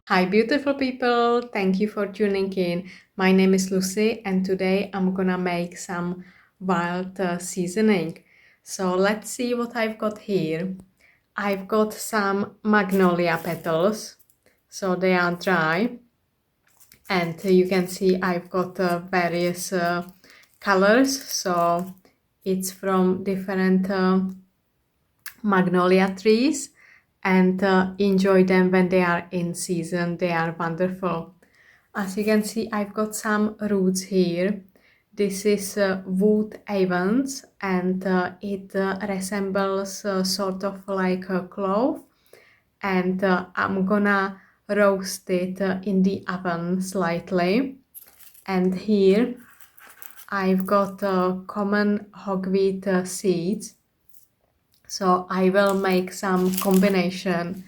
Hi, beautiful people. Thank you for tuning in. My name is Lucy, and today I'm gonna make some wild seasoning. So let's see what I've got here. I've got some magnolia petals, so they are dry, and you can see I've got various colors. So it's from different magnolia trees, and enjoy them when they are in season. They are wonderful. As you can see, I've got some roots here. This is wood avens, and it resembles sort of like a clove, and I'm gonna roast it in the oven slightly. And here I've got common hogweed seeds, so I will make some combination.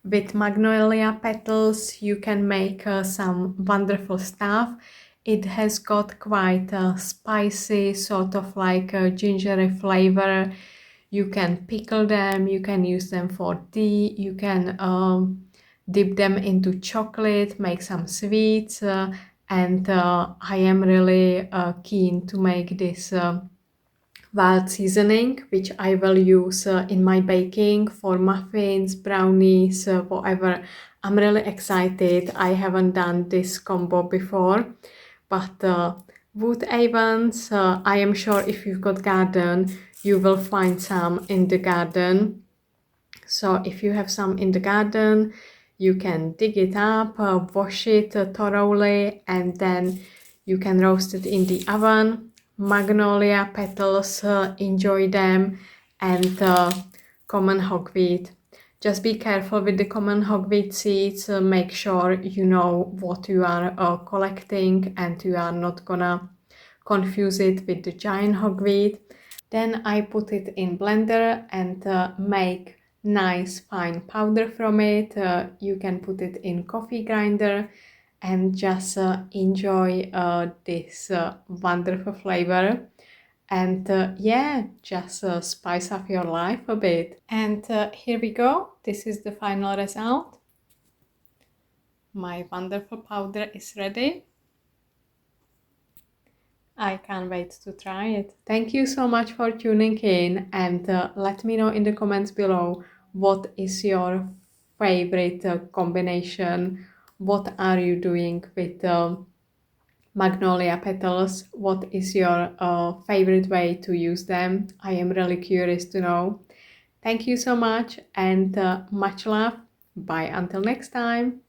With magnolia petals you can make some wonderful stuff. It has got quite a spicy, sort of like a gingery flavor. You can pickle them, you can use them for tea, you can dip them into chocolate, make some sweets, and I am really keen to make this wild seasoning, which I will use in my baking for muffins, brownies, whatever. I'm really excited. I haven't done this combo before, but wood avens, I am sure if you've got garden, you will find some in the garden. So if you have some in the garden, you can dig it up, wash it thoroughly, and then you can roast it in the oven. Magnolia petals, enjoy them, and common hogweed. Just be careful with the common hogweed seeds. Make sure you know what you are collecting, and you are not gonna confuse it with the giant hogweed. Then I put it in blender and make nice fine powder from it. You can put it in coffee grinder and just enjoy this wonderful flavor. And yeah, just spice up your life a bit. And here we go. This is the final result. My wonderful powder is ready. I can't wait to try it. Thank you so much for tuning in, and let me know in the comments below what is your favorite combination. What are you doing with magnolia petals? What is your favorite way to use them? I am really curious to know. Thank you so much, and much love. Bye until next time.